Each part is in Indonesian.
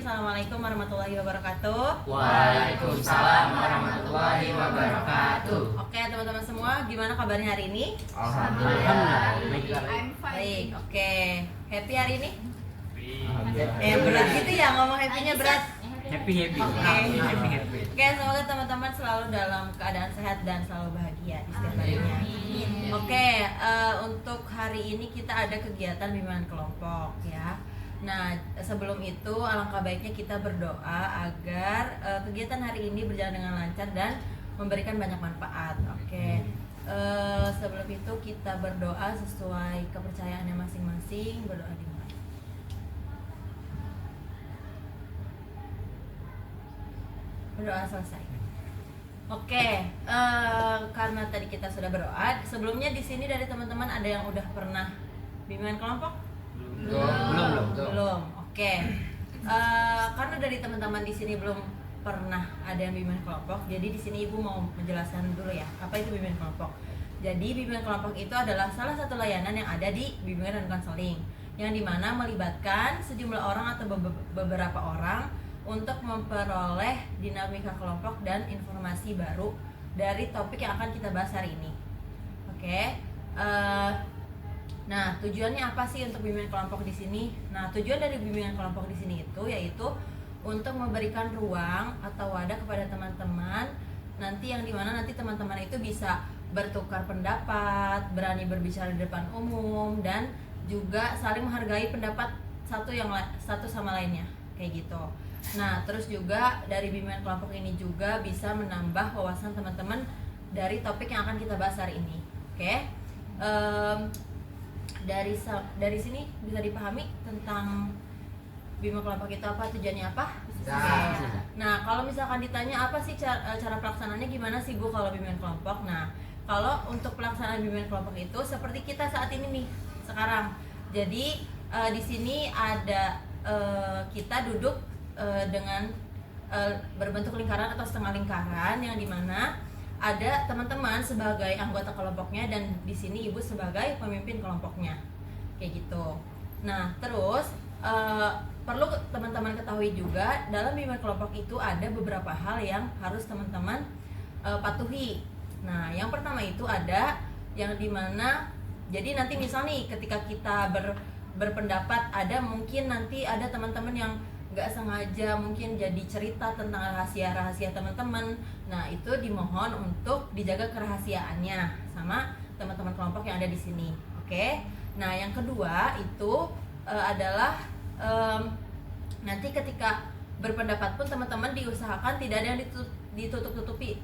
Assalamualaikum warahmatullahi wabarakatuh. Waalaikumsalam warahmatullahi wabarakatuh. Oke teman-teman semua, gimana kabarnya hari ini? Alhamdulillah. I'm fine. Baik, oke. Happy hari ini? Alhamdulillah. Berat gitu ya, ngomong happy-nya berat. Happy. Oke, semoga teman-teman selalu dalam keadaan sehat dan selalu bahagia di setiap harinya. Oke, untuk hari ini kita ada kegiatan bimbingan kelompok ya. Nah, sebelum itu alangkah baiknya kita berdoa agar kegiatan hari ini berjalan dengan lancar dan memberikan banyak manfaat. Oke. Sebelum itu kita berdoa sesuai kepercayaannya masing-masing. Berdoa dimulai. Berdoa selesai. Oke, karena tadi kita sudah berdoa, sebelumnya di sini dari teman-teman ada yang udah pernah bimbingan kelompok? Belum. Oke. Karena dari teman-teman di sini belum pernah ada yang bimbingan kelompok, jadi di sini Ibu mau menjelaskan dulu ya, apa itu bimbingan kelompok. Jadi bimbingan kelompok itu adalah salah satu layanan yang ada di bimbingan dan konseling, yang dimana melibatkan sejumlah orang atau beberapa orang untuk memperoleh dinamika kelompok dan informasi baru dari topik yang akan kita bahas hari ini. Oke. Nah, tujuannya apa sih untuk bimbingan kelompok di sini? Nah, tujuan dari bimbingan kelompok di sini itu yaitu untuk memberikan ruang atau wadah kepada teman-teman nanti yang dimana nanti teman-teman itu bisa bertukar pendapat, berani berbicara di depan umum, dan juga saling menghargai pendapat satu sama lainnya, kayak gitu. Nah, terus juga dari bimbingan kelompok ini juga bisa menambah wawasan teman-teman dari topik yang akan kita bahas hari ini. Oke. Dari sini bisa dipahami tentang bimbingan kelompok itu apa, tujuannya apa? Nah, kalau misalkan ditanya apa sih cara pelaksanaannya gimana sih Bu kalau bimbingan kelompok? Nah, kalau untuk pelaksanaan bimbingan kelompok itu seperti kita saat ini nih sekarang. Jadi di sini ada kita duduk dengan berbentuk lingkaran atau setengah lingkaran yang dimana ada teman-teman sebagai anggota kelompoknya dan di sini Ibu sebagai pemimpin kelompoknya, kayak gitu. Nah, terus perlu teman-teman ketahui juga dalam bimbingan kelompok itu ada beberapa hal yang harus teman-teman patuhi. Nah, yang pertama itu ada yang dimana jadi nanti misal nih ketika kita berpendapat ada mungkin nanti ada teman-teman yang nggak sengaja mungkin jadi cerita tentang rahasia-rahasia teman-teman. Nah, itu dimohon untuk dijaga kerahasiaannya sama teman-teman kelompok yang ada di sini. Oke. Nah, yang kedua itu adalah nanti ketika berpendapat pun teman-teman diusahakan tidak ada yang ditutup-tutupi.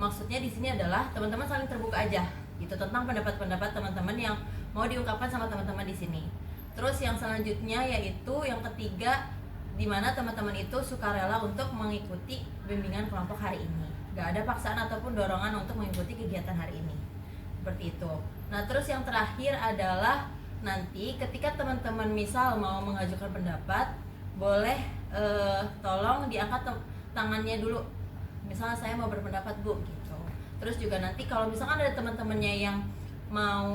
Maksudnya di sini adalah teman-teman saling terbuka aja gitu tentang pendapat-pendapat teman-teman yang mau diungkapkan sama teman-teman di sini. Terus yang selanjutnya yaitu yang ketiga, di mana teman-teman itu sukarela untuk mengikuti bimbingan kelompok hari ini. Gak ada paksaan ataupun dorongan untuk mengikuti kegiatan hari ini. Seperti itu. Nah, terus yang terakhir adalah nanti ketika teman-teman misal mau mengajukan pendapat, boleh tolong diangkat tangannya dulu. Misalnya saya mau berpendapat Bu, gitu. Terus juga nanti kalau misalkan ada teman-temannya yang mau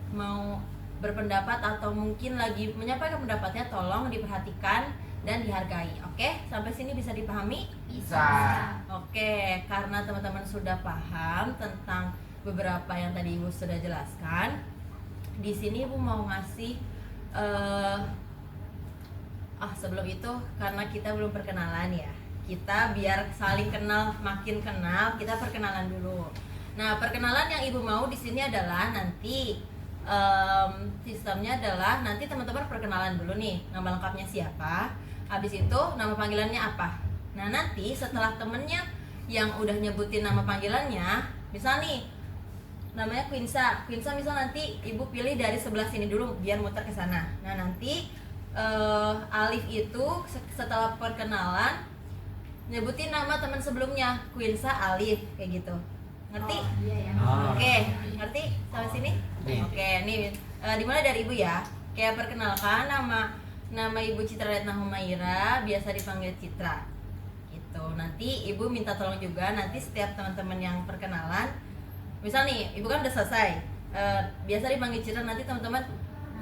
mau berpendapat atau mungkin lagi menyampaikan pendapatnya, tolong diperhatikan dan dihargai. Oke, sampai sini bisa dipahami? Bisa. Oke, karena teman-teman sudah paham tentang beberapa yang tadi Ibu sudah jelaskan, di sini Ibu mau ngasih sebelum itu karena kita belum perkenalan ya, kita biar saling kenal, makin kenal, kita perkenalan dulu. Nah, perkenalan yang Ibu mau di sini adalah nanti sistemnya adalah nanti teman-teman perkenalan dulu nih, nama lengkapnya siapa, habis itu nama panggilannya apa. Nah, nanti setelah temennya yang udah nyebutin nama panggilannya, misal nih namanya Quinsa misal nanti Ibu pilih dari sebelah sini dulu biar muter ke sana. Nah, nanti Alif itu setelah perkenalan nyebutin nama teman sebelumnya, Quinsa Alif, kayak gitu. Ngerti? Iya ya. Oke, ngerti sampai sini? Oke, nih dimulai dari Ibu ya. Kayak perkenalkan nama Ibu Citra Retna Humaira, biasa dipanggil Citra. Gitu. Nanti Ibu minta tolong juga nanti setiap teman-teman yang perkenalan, misal nih Ibu kan udah selesai, biasa dipanggil Citra, nanti teman-teman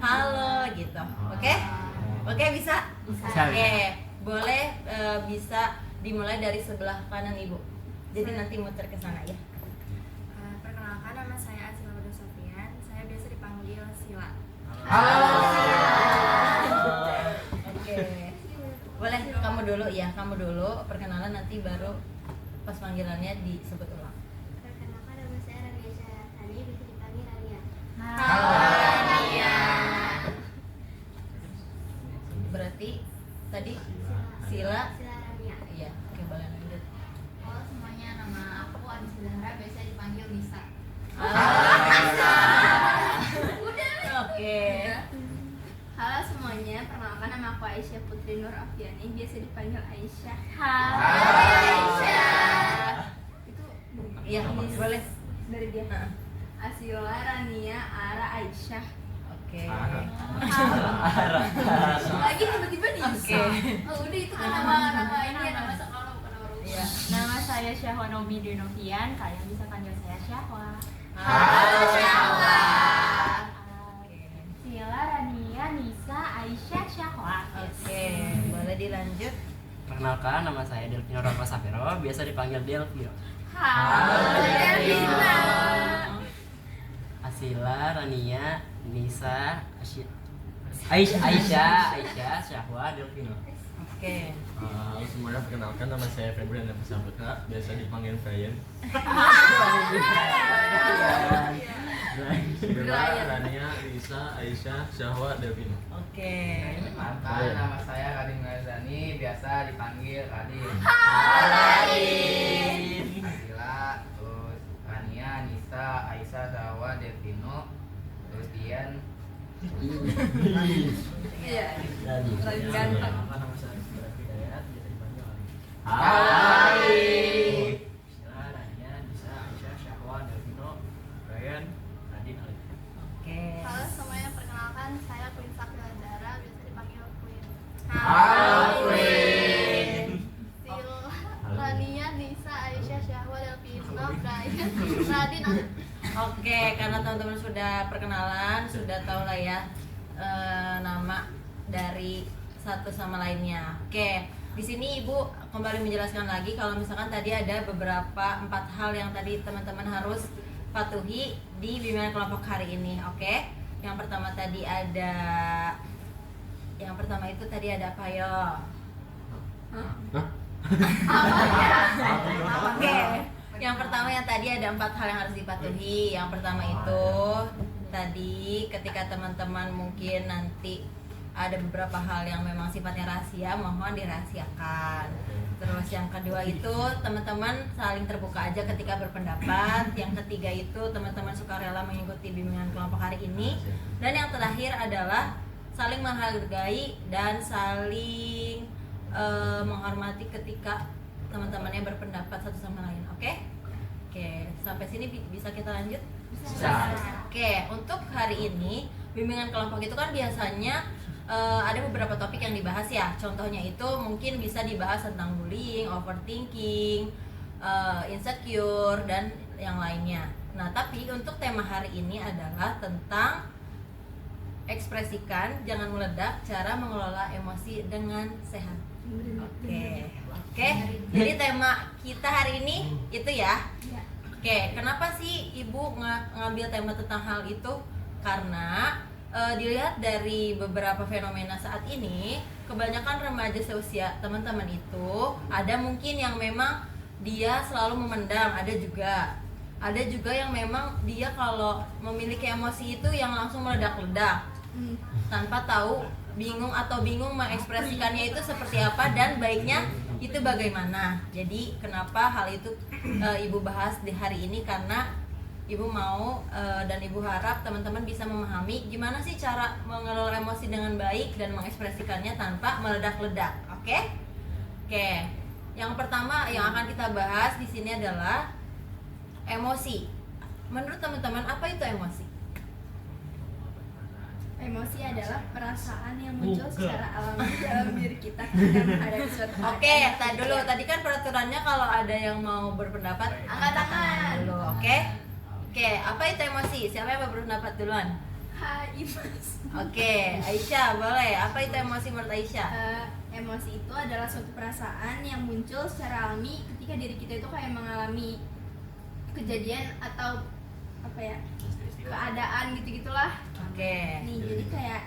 halo gitu. Oke? Oke, bisa? Bisa. Oke, boleh bisa dimulai dari sebelah kanan Ibu. Jadi nanti muter ke sana ya. Perkenalkan, nama saya Asila Wada Sofian. Saya biasa dipanggil Sila. Oke. Boleh kamu dulu ya, kamu dulu perkenalan nanti baru pas panggilannya disebut ulang. Perkenalkan, nama saya Rania Syahani, bisa dipanggil Rania. Berarti tadi Sila. Sila Rania. Iya, oke boleh lanjut. Halo semuanya, nama aku Anissa Zahra, biasa dipanggil Nisa. Oke. Halo semuanya, perkenalkan nama aku Aisyah Putri Nur Afiani, biasa dipanggil Aisyah. Itu Iya, boleh. dari dia. Heeh. Asila Rania Ara Aisyah. Oke. Lagi tiba-tiba Nisa. Oke. Oh, udah itu kan nama ini ya, nama sekolah bukan nama rumah. Iya. Nama saya Syahwa Nomi Denovian, kalian bisa panggil saya Syahwa. Halo, Syahwa. Sila, Rania, Nisa, Aisyah, Syahwa. Oke, boleh dilanjut. Perkenalkan, nama saya Delvino Rafa Safero, biasa dipanggil Delvio. Delvina. Asila, Rania, Nisa, Aisyah, Syahwa, Delvino. Oke. Halo semuanya, perkenalkan nama saya Febri dan Saputra, biasa dipanggil Brian. Sebenarnya Rania, Nisa, Aisyah, Syahwa, Devino. Oke. Perkenalkan, nama saya Radin Garzani, biasa dipanggil Radin. Asila, terus Rania, Nisa, Aisyah, Syahwa, Devino, terus Dian. Iya. Lagi ganteng. Nama saya Berarti Dayat, biasa dipanggil Ali. Asila, Rania, Nisa, Aisyah, Syahwa, Delvino, Brian, Radin, Ali. Oke. Halo semuanya, perkenalkan saya Queen Sakila Zara, biasa dipanggil Queen. Sil, Rania, Nisa, Aisyah, Syahwa, Delvino, Brian, Radin. Oke, karena teman-teman sudah perkenalan, sudah tahu lah ya nama dari satu sama lainnya. Oke, di sini Ibu kembali menjelaskan lagi kalau misalkan tadi ada beberapa 4 hal yang tadi teman-teman harus patuhi di bimbingan kelompok hari ini. Oke, yang pertama itu tadi ada apa yo? Oke, yang pertama yang tadi ada 4 hal yang harus dipatuhi. Yang pertama itu tadi ketika teman-teman mungkin nanti ada beberapa hal yang memang sifatnya rahasia, mohon dirahasiakan. Terus yang kedua itu teman-teman saling terbuka aja ketika berpendapat. Yang ketiga itu teman-teman sukarela mengikuti bimbingan kelompok hari ini. Dan yang terakhir adalah saling menghargai dan saling menghormati ketika teman-temannya berpendapat satu sama lain. Oke? Oke, sampai sini bisa kita lanjut? Bisa. Oke, untuk hari ini bimbingan kelompok itu kan biasanya ada beberapa topik yang dibahas ya. Contohnya itu mungkin bisa dibahas tentang bullying, overthinking, insecure, dan yang lainnya. Nah, tapi untuk tema hari ini adalah tentang ekspresikan, jangan meledak, cara mengelola emosi dengan sehat. Oke. Jadi tema kita hari ini itu ya. Oke, kenapa sih Ibu ngambil tema tentang hal itu? Karena dilihat dari beberapa fenomena saat ini, kebanyakan remaja seusia teman-teman itu ada mungkin yang memang dia selalu memendam, ada juga yang memang dia kalau memiliki emosi itu yang langsung meledak-ledak tanpa tahu, bingung mengekspresikannya itu seperti apa dan baiknya itu bagaimana. Jadi kenapa hal itu Ibu bahas di hari ini, karena Ibu mau dan Ibu harap teman-teman bisa memahami gimana sih cara mengelola emosi dengan baik dan mengekspresikannya tanpa meledak-ledak. Oke? Oke. Yang pertama yang akan kita bahas di sini adalah emosi. Menurut teman-teman apa itu emosi? Emosi adalah perasaan yang muncul secara alami dalam diri kita ketika menghadapi suatu hal. Oke, tadi dulu. Tadi kan peraturannya kalau ada yang mau berpendapat Angkat tangan. dulu. Oke? Oke, apa itu emosi? Siapa yang mau berpendapat duluan? Hai Mas. Oke, Aisyah boleh. Apa itu emosi menurut Aisyah? Emosi itu adalah suatu perasaan yang muncul secara alami ketika diri kita itu kayak mengalami kejadian atau apa ya, keadaan gitu-gitulah. Oke. Nih jadi kayak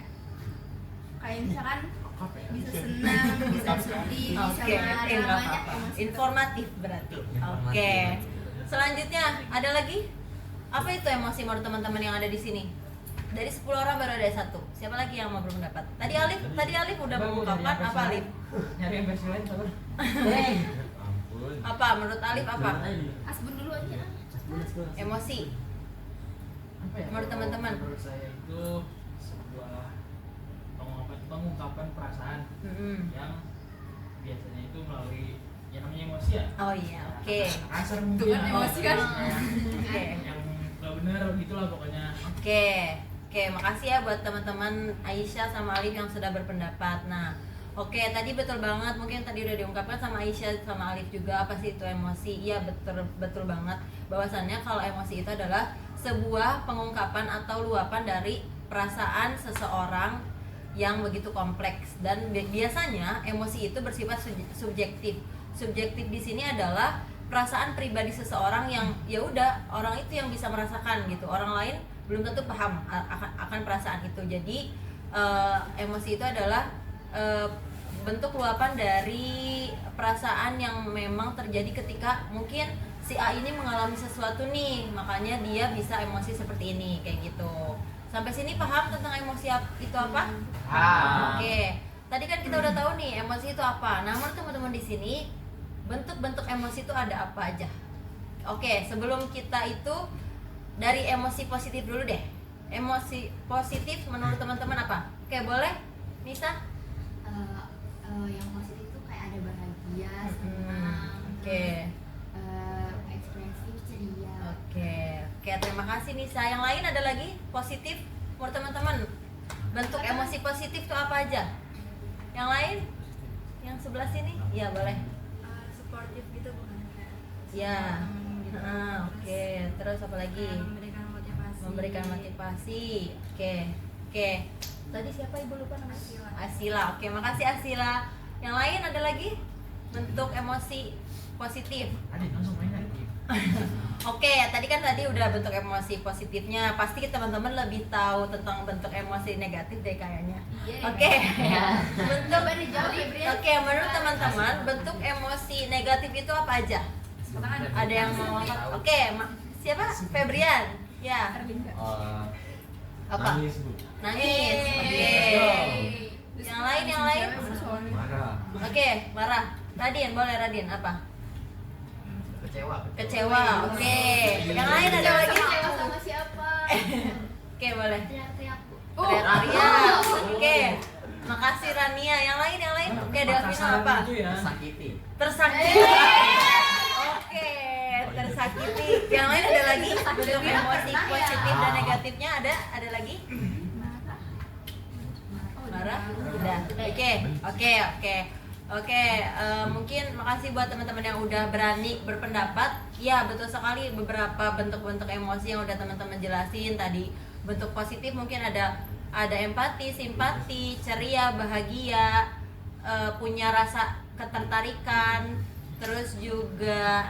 misalkan Apa ya? bisa senang, bisa sedih, bisa Oke, marah, nggak banyak apa-apa. emosi. Informatif berarti. Oke. Selanjutnya ada lagi? Apa itu emosi menurut teman-teman yang ada di sini? Dari 10 orang baru ada satu. Siapa lagi yang mau berpendapat? Tadi Alif udah mengungkapkan apa Alif? Nyari yang versi lain sabar. Ampun. Apa menurut Alif apa? Asbun dulu aja. Emosi. Apa ya? Menurut teman-teman. Menurut saya itu sebuah pengungkapan perasaan Mm-mm. yang biasanya itu melalui yang namanya emosi ya. Oh iya, oke. Kasar Tuh mungkin. kan emosi kan? Oke. Yang nggak benar gitulah pokoknya. Oke, makasih ya buat teman-teman Aisyah sama Alif yang sudah berpendapat. Nah, oke, tadi betul banget. Mungkin tadi udah diungkapkan sama Aisyah sama Alif juga apa sih itu emosi. Iya, betul banget. Bahwasannya kalau emosi itu adalah sebuah pengungkapan atau luapan dari perasaan seseorang yang begitu kompleks, dan biasanya emosi itu bersifat subjektif. Subjektif di sini adalah perasaan pribadi seseorang yang ya udah orang itu yang bisa merasakan gitu. Orang lain belum tentu paham akan perasaan itu. Jadi emosi itu adalah bentuk luapan dari perasaan yang memang terjadi ketika mungkin si A ini mengalami sesuatu nih, makanya dia bisa emosi seperti ini kayak gitu. Sampai sini paham tentang emosi itu apa? Oke. Tadi kan kita udah tahu nih emosi itu apa. Nah, menurut teman-teman di sini bentuk-bentuk emosi itu ada apa aja? Oke, sebelum kita itu dari emosi positif dulu deh. Emosi positif menurut teman-teman apa? Oke, boleh? Nisa? Yang positif itu kayak ada bahagia, senang, Oke. ekspresif, ceria. Oke, terima kasih Nisa. Yang lain ada lagi positif menurut teman-teman? Bentuk emosi positif itu apa aja? Yang lain? Yang sebelah sini? Iya, boleh. Supportive gitu bukan kayak Ya. gitu. Oke, terus apa lagi? Memberikan motivasi. Memberikan motivasi. Oke. Tadi siapa Ibu lupa namanya? Asila. Asila. Oke, makasih Asila. Yang lain ada lagi? Bentuk emosi positif. Tadi langsung main lagi. Oke, tadi udah bentuk emosi positifnya. Pasti teman-teman lebih tahu tentang bentuk emosi negatif deh kayaknya. Iya, Oke. Bentuk Coba dijawab, Febrian. Oke, menurut teman-teman bentuk emosi negatif itu apa aja? Ada yang mau angkat? Oke, siapa? Febrian. Ya. Apa? Nangis, Bu. Nangis. Oke. Yang lain? Marah. Oke, marah. Radin, boleh Radin apa? Kecewa. Oke. Yang lain ada lagi? Kecewa sama siapa? Oke, boleh. Teriak-teriak, Bu. Teriak. Oke. Makasih Rania. Yang lain? Oke, Delvino apa? Itu ya. Tersakiti. Oke, tersakiti. Yang lain ada lagi? Bentuk emosi positif dan negatifnya ada lagi? Marah? Udah. Oke. Mungkin makasih buat teman-teman yang udah berani berpendapat. Ya, betul sekali beberapa bentuk-bentuk emosi yang udah teman-teman jelasin tadi. Bentuk positif mungkin ada empati, simpati, ceria, bahagia, punya rasa ketertarikan, terus juga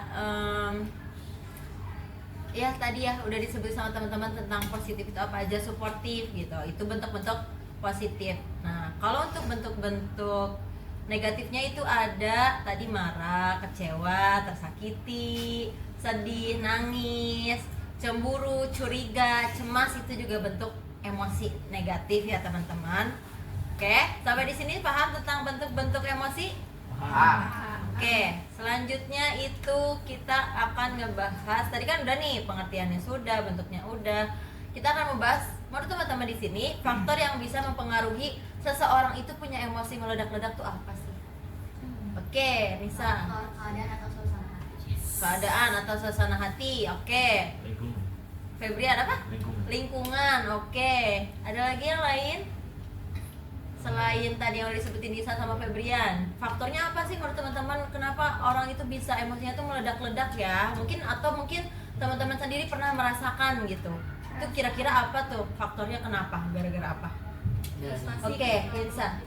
ya tadi ya udah disebut sama teman-teman tentang positif itu apa aja, suportif gitu. Itu bentuk-bentuk positif. Nah, kalau untuk bentuk-bentuk negatifnya itu ada tadi marah, kecewa, tersakiti, sedih, nangis, cemburu, curiga, cemas, itu juga bentuk emosi negatif ya teman-teman. Oke, sampai di sini paham tentang bentuk-bentuk emosi? Oke, selanjutnya itu kita akan ngebahas, tadi kan udah nih pengertiannya sudah, bentuknya udah. Kita akan membahas menurut teman-teman di sini faktor yang bisa mempengaruhi seseorang itu punya emosi meledak-ledak tuh apa sih? Oke, Nisa. Keadaan atau suasana hati. Keadaan atau suasana hati. Oke. Lingkungan. Febrian apa? Lingkungan. Lingkungan. Oke. Ada lagi yang lain? Selain tadi yang udah disebutin Nisa sama Febrian, faktornya apa sih menurut teman-teman kenapa orang itu bisa emosinya tuh meledak-ledak ya? Mungkin teman-teman sendiri pernah merasakan gitu. Itu kira-kira apa tuh faktornya, kenapa? Gara-gara apa? Oke, Insan.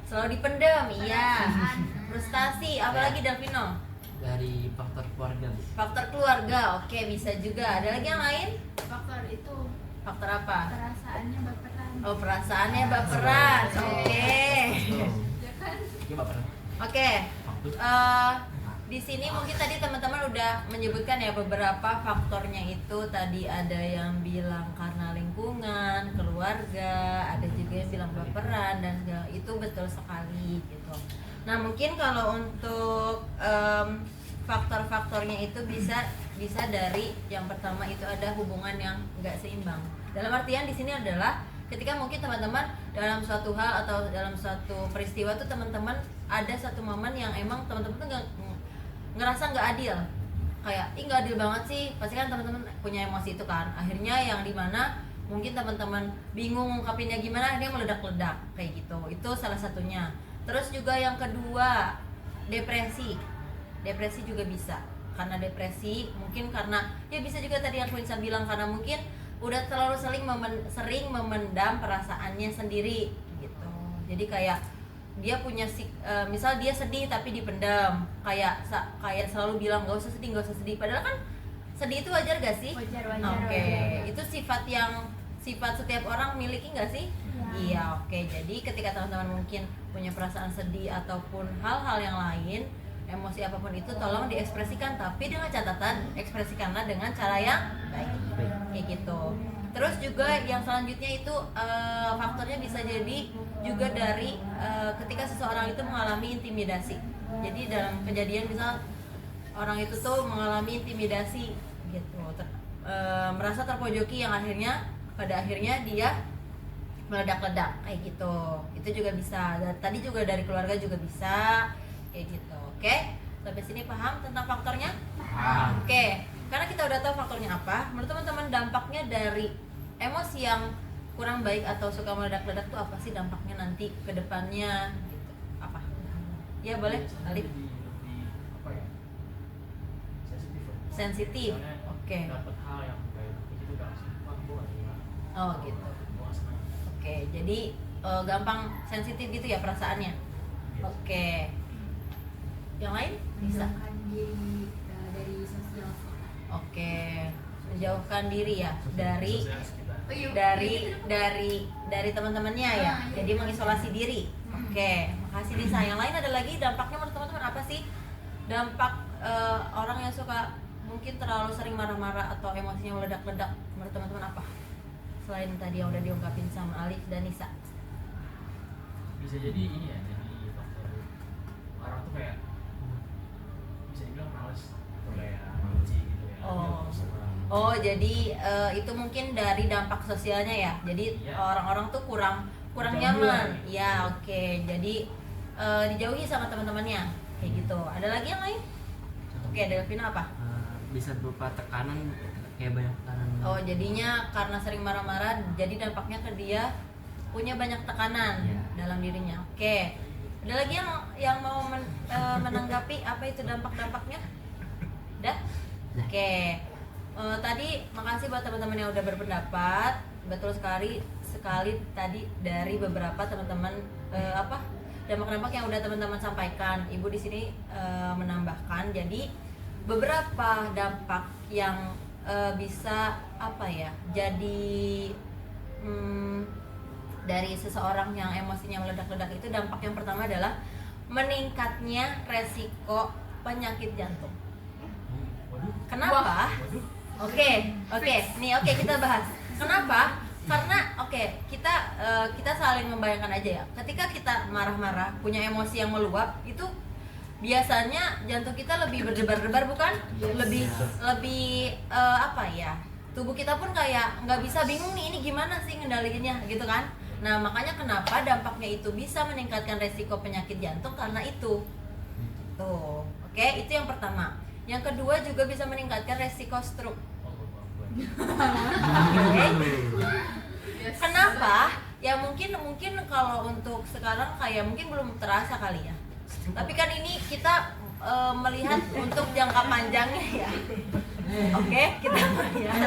Selalu dipendam, iya. Frustasi, apalagi Davino? Dari faktor keluarga, Bu. Faktor keluarga, oke, bisa juga. Ada lagi yang lain? Faktor itu Faktor apa? perasaannya baperan. Oh, perasaannya baperan. Oke. Ya kan? Coba pernah. Oke. Di sini mungkin tadi teman-teman udah menyebutkan ya beberapa faktornya. Itu tadi ada yang bilang karena lingkungan, keluarga, ada juga yang bilang baperan dan segala itu, betul sekali gitu. Nah, mungkin kalau untuk faktor-faktornya itu bisa dari yang pertama itu ada hubungan yang nggak seimbang. Dalam artian di sini adalah ketika mungkin teman-teman dalam suatu hal atau dalam suatu peristiwa tuh teman-teman ada satu momen yang emang teman-teman tuh ngerasa nggak adil, kayak nggak adil banget sih, pasti kan teman-teman punya emosi itu kan, akhirnya yang dimana mungkin teman-teman bingung ngungkapinnya gimana, akhirnya meledak-ledak kayak gitu. Itu salah satunya. Terus juga yang kedua, depresi juga bisa, karena depresi mungkin karena ya bisa juga tadi yang Quinsa bilang, karena mungkin udah terlalu sering memendam perasaannya sendiri gitu. Jadi kayak dia punya misal dia sedih tapi dipendam, kayak selalu bilang nggak usah sedih, padahal kan sedih itu wajar gak sih? Wajar. Oke. Itu sifat setiap orang miliki nggak sih? Iya, oke. Jadi ketika teman-teman mungkin punya perasaan sedih ataupun hal-hal yang lain, emosi apapun itu tolong diekspresikan, tapi dengan catatan ekspresikanlah dengan cara yang baik, kayak gitu. Terus juga yang selanjutnya itu faktornya bisa jadi juga dari ketika seseorang itu mengalami intimidasi. Jadi dalam kejadian misal orang itu tuh mengalami intimidasi gitu, merasa terpojoki yang pada akhirnya dia meledak-ledak kayak gitu. Itu juga bisa. Dan tadi juga dari keluarga juga bisa kayak gitu. Oke, sampai sini paham tentang faktornya? Paham. Oke, karena kita udah tahu faktornya apa, menurut teman-teman dampaknya dari emosi yang kurang baik atau suka meledak-ledak tuh apa sih dampaknya nanti ke depannya gitu? Apa? Ya boleh, Alif. Lebih apa ya? Sensitif. Soalnya Oke. dapat hal yang kayak begitu gak sih? Wah, gue gak terima. Oh gitu. Gue gak senang. Oke, jadi gampang sensitif gitu ya perasaannya. Oke. Yang lain bisa. Menjauhkan diri dari sosial. Oke, menjauhkan diri ya dari Sosial sekitar. dari teman-temannya ya. Jadi mengisolasi diri. Oke, makasih Lisa. Yang lain ada lagi dampaknya menurut teman-teman apa sih? Dampak orang yang suka mungkin terlalu sering marah-marah atau emosinya meledak-ledak menurut teman-teman apa? Selain tadi yang udah diungkapin sama Alif dan Nisa. Bisa jadi ini ya, jadi faktor orang tuh kayak bisa dibilang males atau kayak benci gitu ya. Oh, jadi itu mungkin dari dampak sosialnya ya. Jadi Iya. orang-orang tuh kurang Jauhi nyaman. lah. Ya, oke. Jadi dijauhi sama teman-temannya kayak gitu. Ada lagi yang lain? Oke, Delvina apa? Bisa berupa tekanan, kayak banyak tekanan. Oh, jadinya karena sering marah-marah, jadi dampaknya ke dia punya banyak tekanan Iya. dalam dirinya. Oke. Ada lagi yang mau menanggapi apa itu dampak-dampaknya? Udah? Oke. Tadi makasih buat teman-teman yang udah berpendapat. Betul sekali tadi dari beberapa teman-teman dampak-dampak yang udah teman-teman sampaikan. Ibu di sini menambahkan, jadi beberapa dampak yang bisa jadi dari seseorang yang emosinya meledak-ledak itu, dampak yang pertama adalah meningkatnya resiko penyakit jantung. Kenapa? Oke, kita bahas. Kenapa? Karena kita saling membayangkan aja ya. Ketika kita marah-marah, punya emosi yang meluap, itu biasanya jantung kita lebih berdebar-debar, bukan? Lebih tubuh kita pun kayak nggak bisa, bingung nih ini gimana sih ngendaliinnya gitu kan. Nah, makanya kenapa dampaknya itu bisa meningkatkan resiko penyakit jantung karena itu. Tuh, oke, itu yang pertama. Yang kedua juga bisa meningkatkan resiko stroke. Oke. Kenapa? Ya mungkin kalau untuk sekarang kayak mungkin belum terasa kali ya. Tapi kan ini kita melihat untuk jangka panjangnya ya. Oke, kita melihat.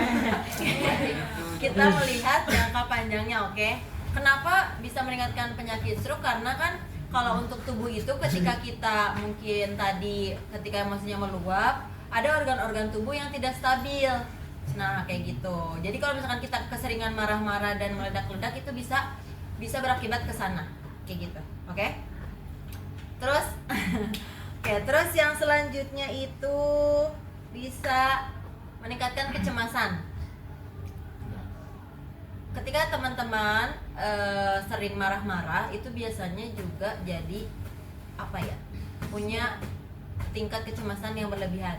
kita melihat jangka panjangnya, oke? Kenapa bisa meningkatkan penyakit stroke? Karena kan kalau untuk tubuh itu ketika kita mungkin tadi ketika emosinya meluap, ada organ-organ tubuh yang tidak stabil. Nah, kayak gitu. Jadi kalau misalkan kita keseringan marah-marah dan meledak-ledak itu bisa berakibat ke sana. Kayak gitu. Oke? Terus terus yang selanjutnya itu bisa meningkatkan kecemasan. Ketika teman-teman sering marah-marah itu biasanya juga jadi apa ya, punya tingkat kecemasan yang berlebihan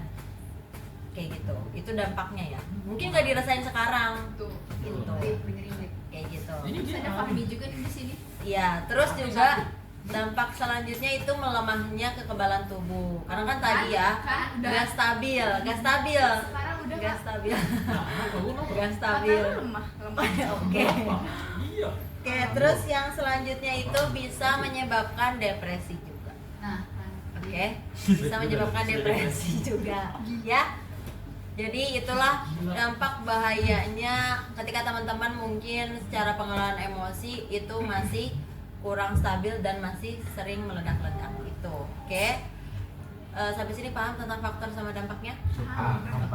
kayak gitu. Itu dampaknya ya, mungkin nggak dirasain sekarang Tuh. gitu, Benerin. kayak gitu. Ini dia Ada Fahmi juga nih di sini. Iya, terus juga dampak selanjutnya itu melemahnya kekebalan tubuh, karena kan tadi ya Kan udah. gak stabil Sekarang udah gak Kak. stabil gak Mata stabil. lu lemah. Oke. Iya. Oke, terus yang selanjutnya itu bisa menyebabkan depresi juga. Nah, kan. Oke, bisa menyebabkan depresi juga, ya. Jadi itulah dampak bahayanya ketika teman-teman mungkin secara pengelolaan emosi itu masih kurang stabil dan masih sering meledak-ledak gitu. Oke. Sampai sini paham tentang faktor sama dampaknya?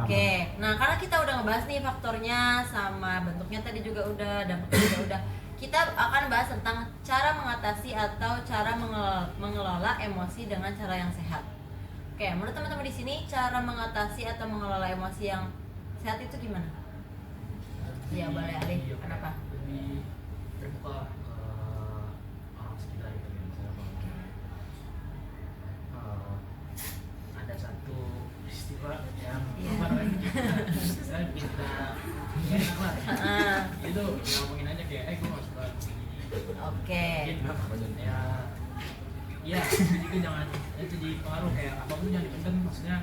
Oke, nah karena kita udah ngebahas nih faktornya sama bentuknya tadi juga udah, dampaknya juga udah. Kita akan bahas tentang cara mengatasi atau cara mengelola emosi dengan cara yang sehat. Oke, menurut teman-teman di sini cara mengatasi atau mengelola emosi yang sehat itu gimana? Ya boleh Ade, Iya, kenapa? lebih terbuka ke orang sekitar gitu ya. Misalnya kalau ada satu peristiwa yang Iya. misalnya kita nggak enak lah, Ah, itu ngomongin aja kayak gue nggak suka begini. Oke. Mungkin ya itu jangan itu jadi pengaruh, kayak apapun jangan dipendam, maksudnya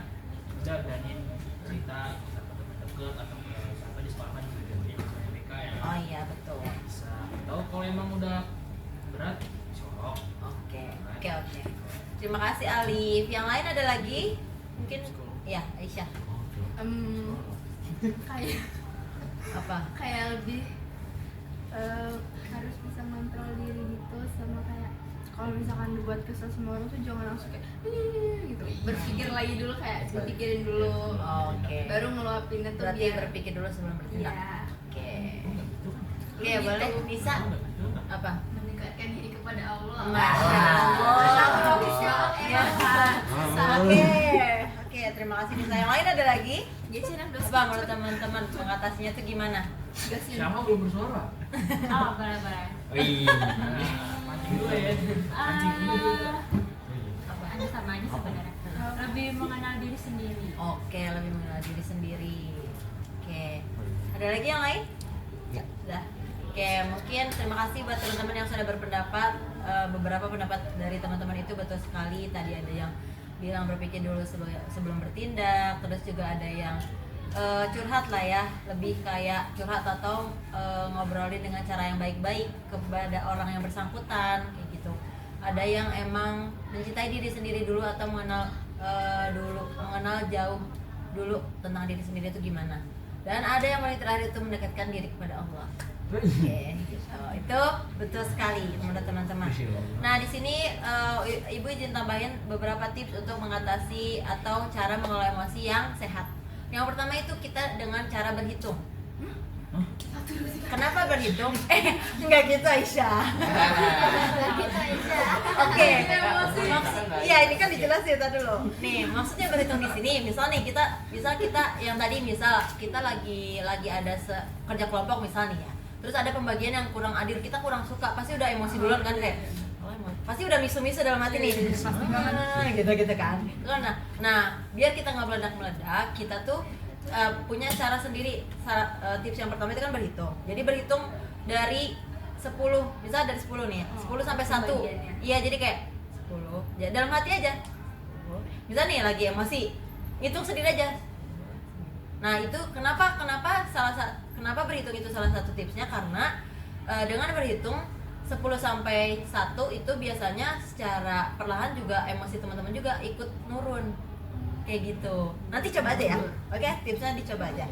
udah beraniin cerita ke teman deket atau ke siapa di sekolah juga jadi misalnya BK ya Oh iya betul. bisa tahu kalau emang udah berat psikolog. Oke. Terima kasih Alif. Yang lain ada lagi? Mungkin ya Aisyah. Kayak Apa? lebih harus bisa kontrol diri gitu, sama kayak kalau misalkan dibuat kesel sama orang tuh jangan langsung kayak gitu, berpikir lagi dulu, kayak dipikirin dulu, Oke. baru ngeluapinnya tuh Berarti biar berpikir dulu sebelum bertindak. iya, Oke. Oke, Gitu. boleh bisa apa? Mendekatkan diri kepada Allah. Masya Allah. Ya. Oke, terima kasih Nisa. Yang lain ada lagi? Jadi enak dosa. Apa menurut teman-teman mengatasinya tuh gimana? Gak sih. Siapa belum bersuara? Oh, boleh. Mancing dulu ya. Mancing dulu. Ada sama aja sebenarnya. Lebih mengenal diri sendiri. Oke, lebih mengenal diri sendiri. Oke. Ada lagi yang lain? Ya. Sudah. Oke, mungkin terima kasih buat teman-teman yang sudah berpendapat. Beberapa pendapat dari teman-teman itu betul sekali. Tadi ada yang bilang berpikir dulu sebelum bertindak, terus juga ada yang curhat lah ya, lebih kayak curhat atau ngobrolin dengan cara yang baik-baik kepada orang yang bersangkutan kayak gitu. Ada yang emang mencintai diri sendiri dulu atau mengenal jauh dulu tentang diri sendiri itu gimana. Dan ada yang paling terakhir itu mendekatkan diri kepada Allah. Oke, gitu. Itu betul sekali menurut teman-teman. Nah, di sini Ibu izin tambahin beberapa tips untuk mengatasi atau cara mengelola emosi yang sehat. Yang pertama itu kita dengan cara berhitung. Kenapa berhitung? Enggak gitu Aisyah. Oke. Iya, ini kan dijelasin tadi dulu. Nih, maksudnya berhitung di sini, misal nih kita yang tadi misal kita lagi ada kerja kelompok misal nih ya. Terus ada pembagian yang kurang adil, kita kurang suka, pasti udah emosi duluan kan kayak pasti udah misu-misu dalam hati nih. Gitu kan. Nah, biar kita nggak meledak-meledak, kita tuh punya cara sendiri. Tips yang pertama itu kan berhitung. Jadi berhitung dari 10, misal dari 10 nih ya, 10 sampai 1. Iya, jadi kayak 10. Ya, dalam hati aja. Misal nih lagi emosi, hitung sendiri aja. Nah, itu kenapa berhitung itu salah satu tipsnya, karena dengan berhitung 10 sampai 1 itu biasanya secara perlahan juga emosi teman-teman juga ikut nurun. Kayak gitu. Nanti coba aja ya. Oke, tipsnya dicoba aja.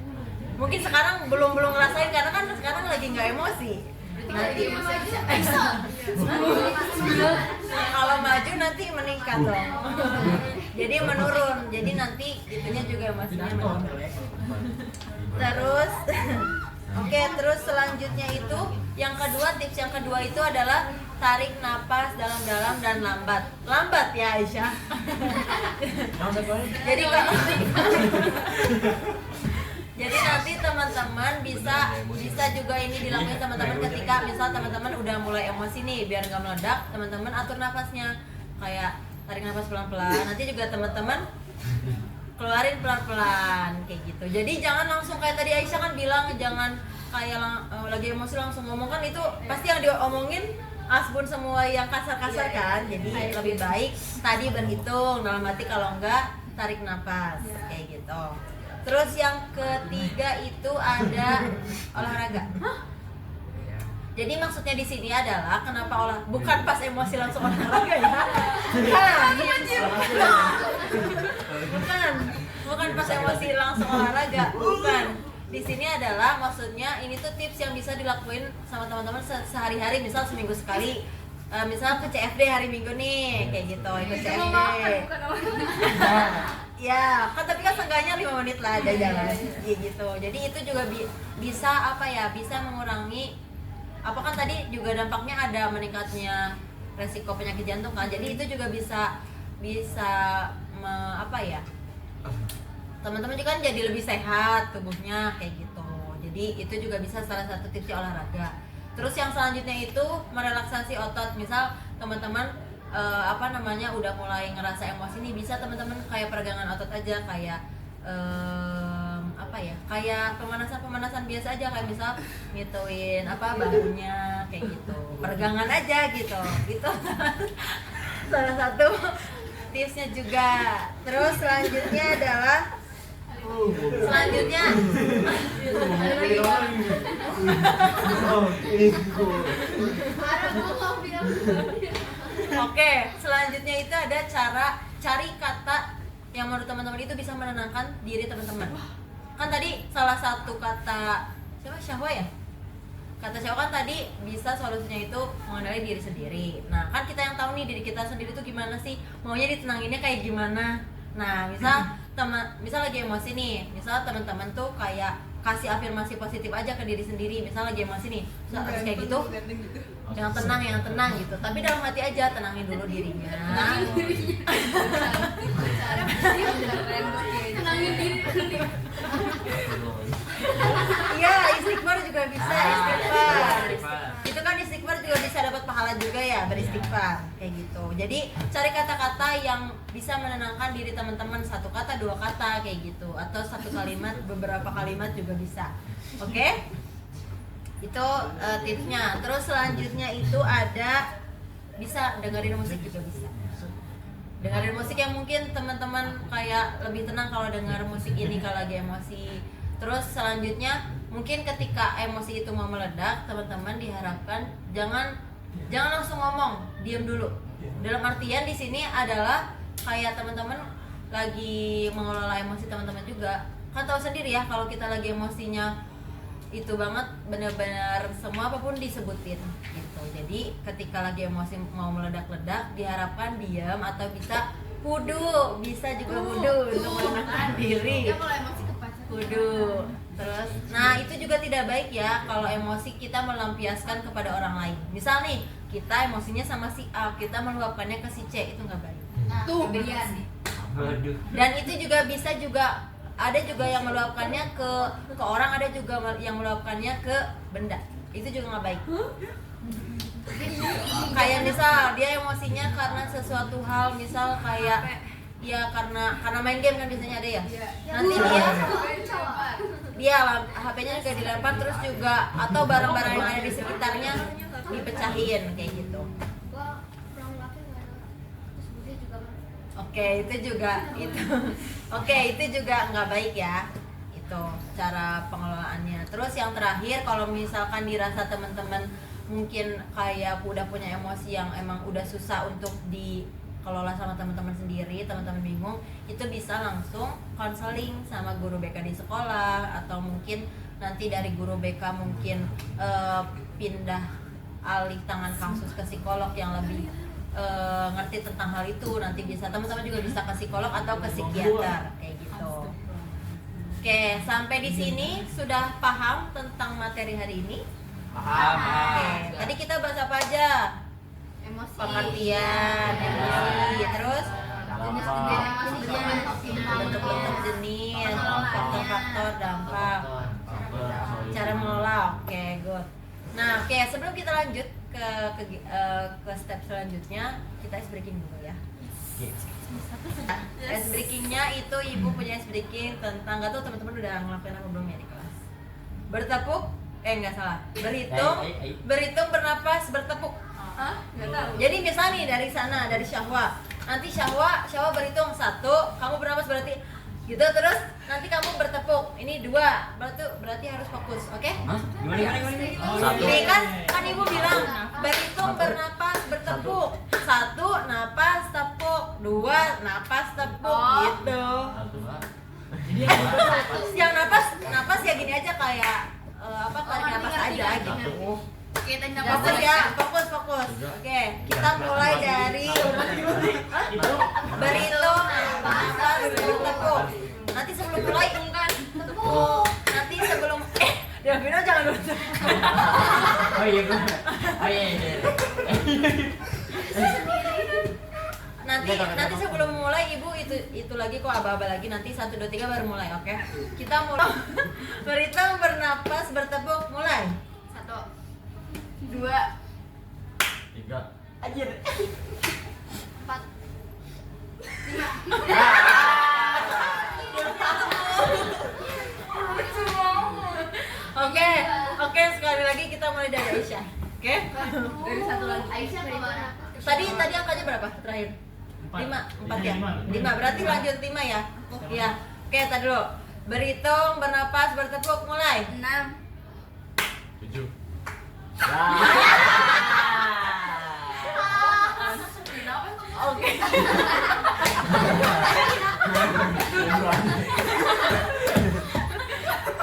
Mungkin sekarang belum ngerasain karena kan sekarang lagi nggak emosi. Nanti kalau maju nanti meningkat dong. Jadi menurun. Jadi nanti itunya juga emosinya menurun. Terus oke, terus selanjutnya itu yang kedua, tips yang kedua itu adalah tarik napas dalam-dalam dan lambat ya Aisyah. Jadi kalau jadi nanti teman-teman bisa juga ini dilakukan teman-teman ketika misal teman-teman udah mulai emosi nih, biar nggak meledak, teman-teman atur nafasnya kayak tarik nafas pelan-pelan. Nanti juga teman-teman keluarin pelan-pelan kayak gitu. Jadi jangan langsung kayak tadi Aisyah kan bilang jangan kayak lagi emosi langsung ngomong, kan itu pasti yang diomongin asbun semua yang kasar-kasar kan. Jadi lebih baik tadi berhitung dalam hati, kalau enggak tarik nafas kayak gitu. Terus yang ketiga itu ada olahraga. Jadi maksudnya di sini adalah kenapa bukan pas emosi langsung olahraga ya. Bukan pas emosi langsung olahraga. Bukan. Di sini adalah maksudnya ini tuh tips yang bisa dilakuin sama teman-teman sehari-hari, misal seminggu sekali. Misal ke CFD hari Minggu nih, kayak gitu, ikut CFD. Ya, kan tapi kan seenggaknya 5 menit lah aja jalan, gitu. Jadi itu juga bisa apa ya? Bisa mengurangi apa kan tadi juga dampaknya ada meningkatnya resiko penyakit jantung kan. Jadi itu juga bisa apa ya? Teman-teman juga kan jadi lebih sehat tubuhnya kayak gitu. Jadi itu juga bisa salah satu tipsnya olahraga. Terus yang selanjutnya itu merelaksasi otot. Misal teman-teman udah mulai ngerasa emosi nih, bisa teman-teman kayak peregangan otot aja, kayak kayak pemanasan biasa aja, kayak misal ngituin bahunya kayak gitu, peregangan aja gitu. Itu salah satu tipsnya juga. Terus selanjutnya adalah Oke, selanjutnya itu ada cari kata yang menurut teman-teman itu bisa menenangkan diri teman-teman. Kan tadi salah satu kata Syahwa ya? Kata Syahwa kan tadi bisa solusinya itu mengenali diri sendiri. Nah, kan kita yang tahu nih diri kita sendiri tuh gimana sih, maunya ditenanginnya kayak gimana. Nah, misal lagi emosi nih, misal teman-teman tuh kayak kasih afirmasi positif aja ke diri sendiri. Misal lagi emosi nih, harus kayak gitu, yang tenang gitu. Tapi dalam hati aja, tenangin dulu dirinya. Tenangin diri. Iya, istighfar juga bisa. Itu kan istighfar juga bisa dapat pahala juga ya, beristighfar kayak gitu. Jadi cari kata-kata yang bisa menenangkan diri teman-teman, 1 kata 2 kata kayak gitu, atau 1 kalimat, beberapa kalimat juga bisa. Oke? Itu tipsnya. Terus selanjutnya itu ada bisa dengerin musik juga bisa. Dengerin musik yang mungkin teman-teman kayak lebih tenang kalau dengar musik ini kalau lagi emosi. Terus selanjutnya mungkin ketika emosi itu mau meledak, teman-teman diharapkan jangan langsung ngomong, diam dulu. Dalam artian di sini adalah kayak teman-teman lagi mengelola emosi teman-teman juga. Kan tahu sendiri ya kalau kita lagi emosinya itu banget, benar-benar semua apapun disebutin gitu. Jadi ketika lagi emosi mau meledak-ledak, diharapkan diam atau bisa wudu, bisa juga wudu untuk menenangkan diri. Wudu. Terus, nah itu juga tidak baik ya kalau emosi kita melampiaskan kepada orang lain. Misal nih, kita emosinya sama si A, kita meluapkannya ke si C, itu nggak baik. Tuh, Dan itu juga bisa juga ada juga yang meluapkannya ke orang, ada juga yang meluapkannya ke benda. Itu juga nggak baik. Kayak misal dia emosinya karena sesuatu hal, misal kayak ya karena main game kan biasanya ada ya. Nanti dia HP-nya juga dilempar, terus juga atau barang-barang yang ada di sekitarnya dipecahin kayak gitu. Oke, itu juga nggak baik ya. Itu cara pengelolaannya. Terus yang terakhir, kalau misalkan dirasa teman-teman mungkin kayak udah punya emosi yang emang udah susah untuk kelola sama teman-teman sendiri, teman-teman bingung, itu bisa langsung konseling sama guru BK di sekolah, atau mungkin nanti dari guru BK mungkin pindah alih tangan kasus ke psikolog yang lebih ngerti tentang hal itu. Nanti bisa teman-teman juga bisa ke psikolog atau ke psikiater kayak gitu. Oke, sampai di sini sudah paham tentang materi hari ini? Paham. Oke, tadi kita bahas apa aja? Emosi. Pengertian, emosi, terus Jenis-jenis bentuk-bentuk jenis, faktor-faktor, dampak, cara mengelola. Oke, good. Nah, oke, sebelum kita lanjut ke step selanjutnya, kita ice breaking dulu ya. Ice breakingnya itu ibu punya ice breaking tentang, nggak tahu teman-teman udah ngelakuin apa belum ya di kelas. Bertepuk, nggak salah. Berhitung, bernapas, bertepuk. Hah? Nggak tahu. Jadi misalnya nih dari sana, dari Syahwa. Nanti Syahwa berhitung 1, kamu bernapas berarti gitu, terus nanti kamu bertepuk. Ini 2, berarti harus fokus, oke? Gimana? Satu. Nih kan ibu bilang berhitung, bernapas, bertepuk. 1, napas, tepuk. 2, napas, tepuk, gitu. Jadi yang Yang napas ya gini aja kayak tarik napas aja gitu. Oke, tadi Fokus ya, fokus. Oke, kita mulai dari berhitung, napas, bertepuk. Nanti sebelum mulai tepuk. Nanti sebelum Delvino jangan dulu. Oh iya. Nanti sebelum mulai ibu itu lagi kok aba-aba lagi, nanti 1 2 3 baru mulai, oke? Kita mulai berhitung, bernapas, bertepuk, mulai. 1, 2, 3. Anjir. 4, 5. Oke, sekali lagi kita mulai dari Aisyah. Oke? Dari satu lagi. Aisyah dari mana? Tadi angkanya berapa terakhir? 5 ya? 5, berarti lanjut 5 ya? Iya. Oke, tadi dulu. Berhitung, bernapas, bertepuk, mulai. 6. 7.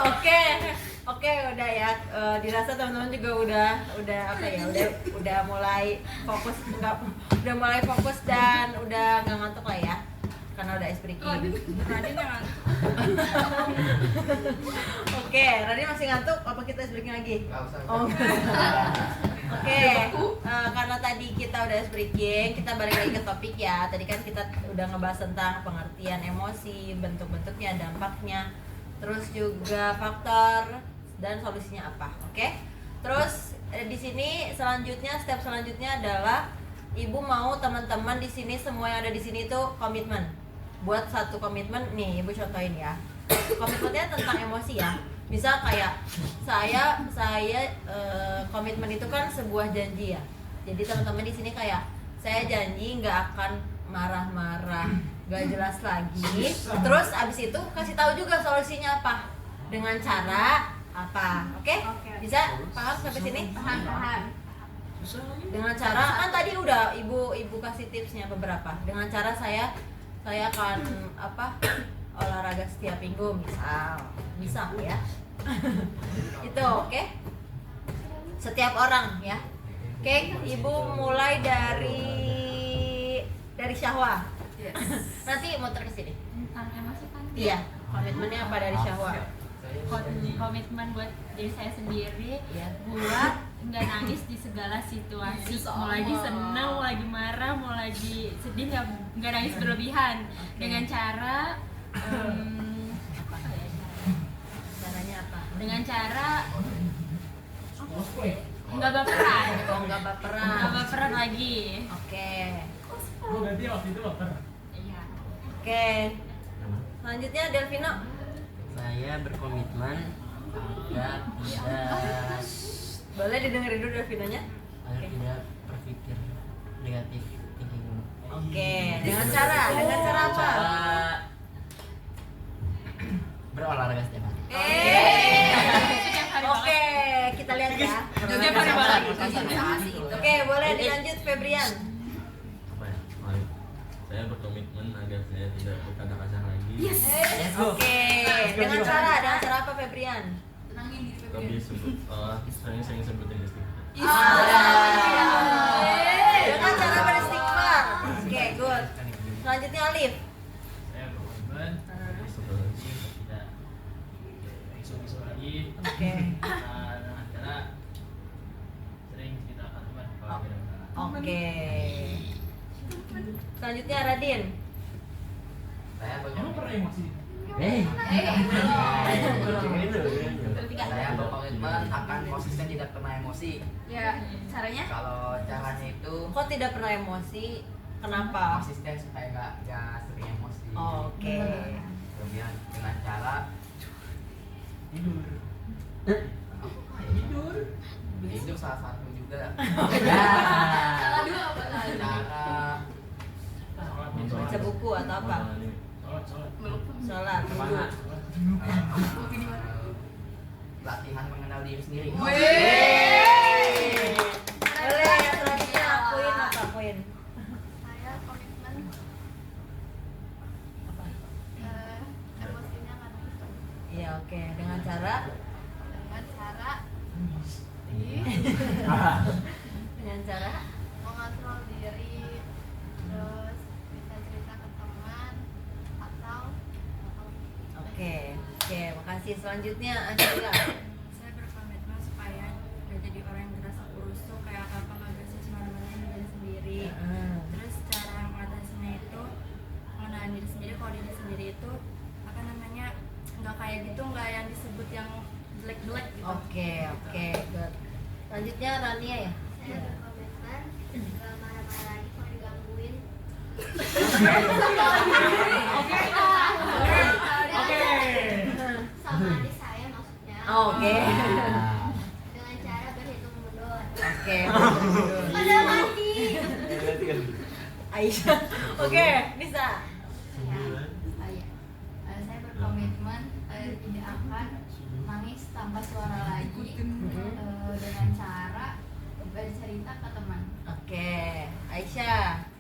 Oke. Oke, udah ya. Dirasa teman-teman juga udah mulai fokus, udah mulai fokus dan udah nggak ngantuk lah ya, karena udah ice breaking. Radin yang ngantuk. Oke, Radin masih ngantuk? Apa kita ice breaking lagi? Nggak usah. Oh, oke, karena tadi kita udah ice breaking, kita balik lagi ke topik ya. Tadi kan kita udah ngebahas tentang pengertian emosi, bentuk-bentuknya, dampaknya, terus juga faktor dan solusinya apa. Oke? Terus di sini step selanjutnya adalah ibu mau teman-teman di sini, semua yang ada di sini itu komitmen. Buat satu komitmen nih, ibu contohin ya. Komitmennya tentang emosi ya. Bisa kayak saya komitmen itu kan sebuah janji ya. Jadi teman-teman di sini kayak saya janji nggak akan marah-marah, nggak jelas lagi. Terus abis itu kasih tahu juga solusinya apa, dengan cara apa. Oke? Bisa paham sampai sini? Paham. Dengan cara kan tadi udah ibu kasih tipsnya beberapa. Dengan cara saya akan olahraga setiap minggu bisa ya. Itu oke? Setiap orang ya. Oke, ibu mulai dari Syahwa. Yes. Nanti muter ke sini. Tentang emosi kan? Iya, komitmennya apa dari Syahwa? Komitmen buat diri saya sendiri, Iya. buat nggak nangis di segala situasi. Mau lagi senang, mau lagi marah, mau lagi sedih, nggak nangis berlebihan. Dengan cara Caranya apa? dengan cara nggak baperan, Nggak baperan. nggak baperan lagi. Oke. Gue ganti waktu itu baper. Iya. Oke. Selanjutnya Delvino. Saya berkomitmen agar tidak Boleh didengerin dulu Delvinonya? tidak berpikir negatif thinking. Oke. Dengan cara apa? Cara berolahraga setiap hari. Oke, kita lihat ya. Setiap hari banget. Oke, boleh dilanjut Febrian. Apa ya? Mari. saya berkomitmen agar saya tidak berkata kasar lagi. Oke, dengan cara apa Febrian? Tenangin diri Lebih sebut, sering sebutin istighfar. Dengan cara beristighfar. Oke, good. Selanjutnya Alif. Saya berkomitmen tidak isu-isu lagi. Oke. Dengan cara sering cerita ke teman kalau ada masalah. Oke. Selanjutnya Radin. Saya Emang pernah emosi? Saya berkomitmen akan konsisten tidak pernah emosi. Ya, caranya Kalau caranya itu Kok tidak pernah emosi? Kenapa? konsisten supaya nggak sering emosi. Oke. Kemudian dengan cara Tidur. tidur salah satu juga. salah dua apa lagi? Cara Baca buku atau apa? Sholat. Sholat. Tunggu. latihan mengenal diri sendiri. Boleh, yang selanjutnya akuin apa? Akuin. Saya komitmen emosinya karena itu Iya, oke. Dengan cara dengan cara dengan cara mengontrol diri, terus bisa cerita ke teman atau Oke, makasih. Selanjutnya Ashila. Saya berkomitmen supaya gak jadi orang yang merasa kurusuk kayak apa nggak bisa semena-mena diri sendiri. Terus cara mengatasinya itu mengenal diri sendiri. Kalau diri sendiri itu apa namanya nggak kayak gitu, nggak yang disebut yang jelek-jelek gitu. Oke, good. Selanjutnya Rania ya. saya berkomitmen gak marah-marah lagi kalau digangguin. Sama adik saya maksudnya. Oke. Dengan cara berhitung mundur. Oke. Udah mati. Aisyah. Oke, Nisa. Saya berkomitmen tidak akan nangis tanpa suara lagi dengan cara bercerita ke teman. Oke, Aisyah.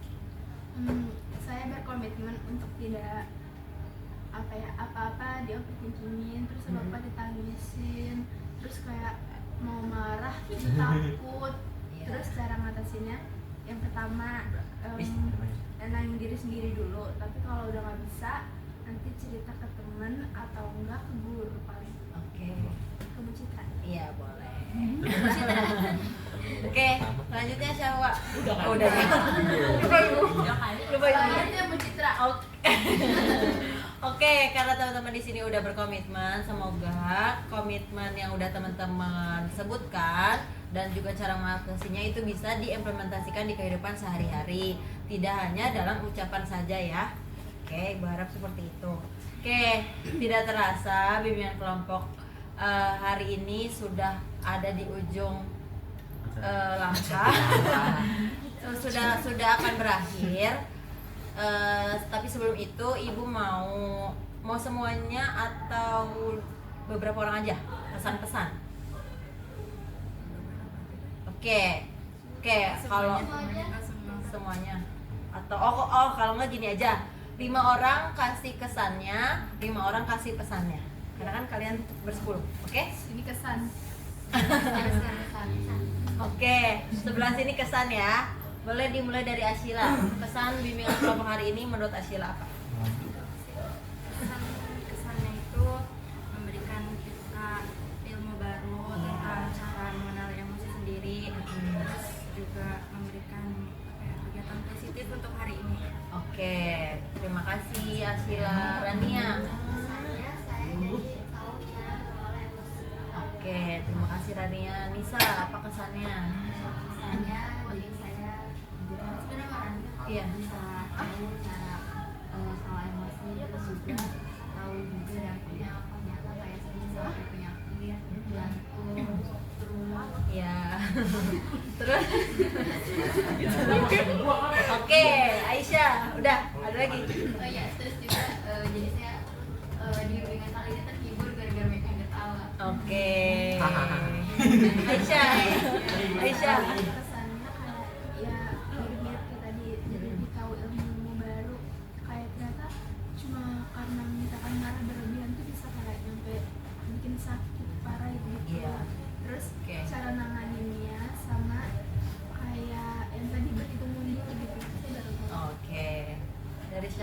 Saya berkomitmen untuk tidak apa-apa dioverthinkingin, terus apa ditangisin, terus kayak mau marah jadi takut. Iya. Terus cara ngatasinnya yang pertama nenangin diri sendiri dulu, tapi kalau udah nggak bisa nanti cerita ke temen atau enggak ke guru paling, Oke. ke Bu Citra. Iya, boleh. Oke, selanjutnya Syahwa. Udah kan? Udah ya. Lupa ibu. Lupa ibu. Selanjutnya Bu Citra. Oke, karena teman-teman di sini udah berkomitmen, semoga komitmen yang udah teman-teman sebutkan dan juga cara mengatasinya itu bisa diimplementasikan di kehidupan sehari-hari, tidak hanya dalam ucapan saja ya. Oke, Ibu harap seperti itu. Oke, tidak terasa bimbingan kelompok hari ini sudah ada di ujung langkah. sudah akan berakhir. Tapi sebelum itu Ibu mau semuanya atau beberapa orang aja pesan-pesan? Oke, kalau semuanya atau kalau nggak gini aja, 5 orang kasih kesannya, 5 orang kasih pesannya, karena kan kalian bersepuluh. Oke? Ini kesan. Oke, sebelah sini kesan ya. Boleh dimulai dari Ashila. Kesan bimbingan kelompok hari ini menurut Ashila apa? Kesannya itu memberikan kita ilmu baru tentang cara mengenal emosi sendiri, terus juga memberikan kegiatan positif untuk hari ini. Oke, terima kasih Ashila. Rania. Saya jadi tahu cara mengelola emosi. Oke, terima kasih Rania. Nisa, apa kesannya? Misalnya jadi saya Iya. bisa tahu cara soal emosi, terus juga tahu juga dampaknya apa, ternyata kayak saya sampai penyakit jantung, stroke. Ya. Terus? Oke, Aisyah. Udah, ada lagi. Oh iya, terus juga jadi saya di bimbingan kali ini terhibur gara-gara mereka ketawa. Oke. Aisyah. Aisyah. Kesannya kayak ya mirip-mirip kayak tadi, jadi tahu ilmu baru,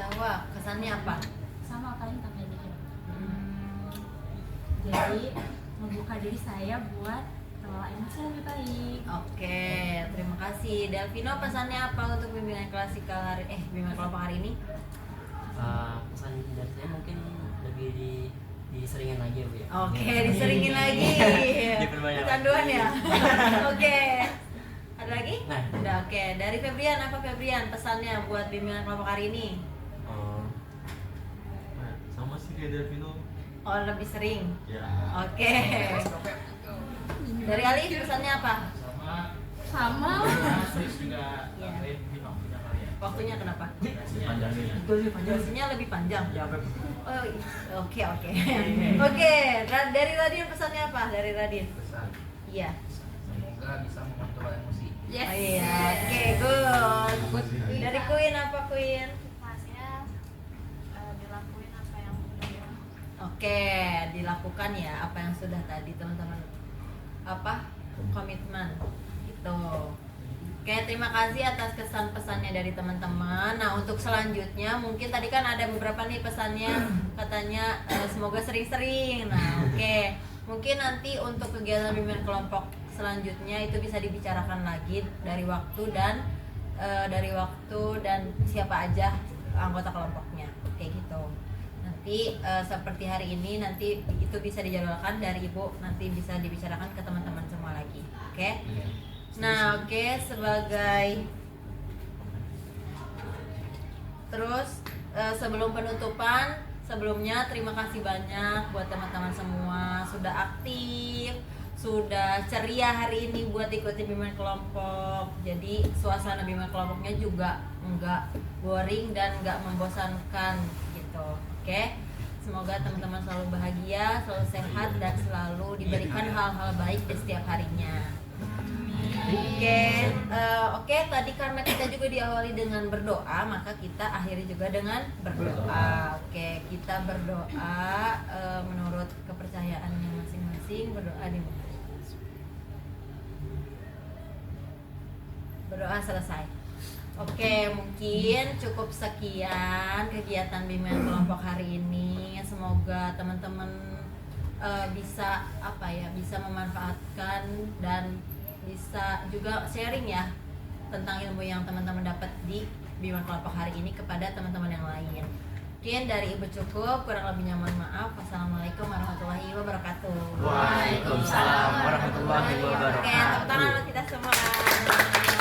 Cahwa, kesannya apa? Sama kayak tanya dia. Hmm, Jadi membuka diri saya buat kelola emosi yang lebih baik. Oke, terima kasih. Delvino, pesannya apa untuk bimbingan klasikal bimbingan kelompok hari ini? Pesan dari saya mungkin lebih diseringin lagi ya Bu ya. Oke, diseringin lagi. Diperbanyak. Kecanduan ya. Oke. Ada lagi? Nah. Udah, oke. Dari Febrian, apa Febrian pesannya buat bimbingan kelompok hari ini? Nah, sama sih kayak Delvino. Oh, lebih sering. Ya. Oke. Dari Ali pesannya apa? sama Sama. terus juga Iya. tambahin mungkin waktunya kali ya. Waktunya kenapa? Panjangin. Itu sih panjang. Durasinya lebih panjang. Ya, Beb. Oh, oke. Oke, dari Radin pesannya apa? Dari Radin. Pesan Iya. semoga bisa mengontrol emosi. Yes. Oh iya, oke, good. Dari Queen apa Queen? Motivasinya dilakuin apa yang udah Oke, dilakukan ya apa yang sudah tadi teman-teman komitmen gitu. Oke, terima kasih atas kesan pesannya dari teman-teman. Nah, untuk selanjutnya mungkin tadi kan ada beberapa nih pesannya katanya semoga sering-sering. Nah, oke. Mungkin nanti untuk kegiatan bimbingan kelompok selanjutnya itu bisa dibicarakan lagi dari waktu dan siapa aja anggota kelompoknya. Kayak gitu. Nanti seperti hari ini nanti itu bisa dijadwalkan dari Ibu, nanti bisa dibicarakan ke teman-teman semua lagi. Oke? Nah, oke, terus sebelum penutupan, sebelumnya terima kasih banyak buat teman-teman semua sudah aktif, sudah ceria hari ini buat ikuti bimbingan kelompok. Jadi suasana bimbingan kelompoknya juga enggak boring dan enggak membosankan gitu. Oke? Semoga teman-teman selalu bahagia, selalu sehat dan selalu diberikan hal-hal baik di setiap harinya. Oke, tadi karena kita juga diawali dengan berdoa, maka kita akhiri juga dengan berdoa. Oke, kita berdoa menurut kepercayaannya masing-masing. Berdoa selesai. Oke, mungkin cukup sekian kegiatan bimbingan kelompok hari ini. Semoga teman-teman bisa memanfaatkan dan bisa juga sharing ya tentang ilmu yang teman-teman dapat di bimbingan kelompok hari ini kepada teman-teman yang lain. Mungkin dari Ibu cukup, kurang lebihnya mohon maaf. Wassalamualaikum warahmatullahi wabarakatuh. Waalaikumsalam warahmatullahi wabarakatuh. Oke, tepuk tangan buat kita semua.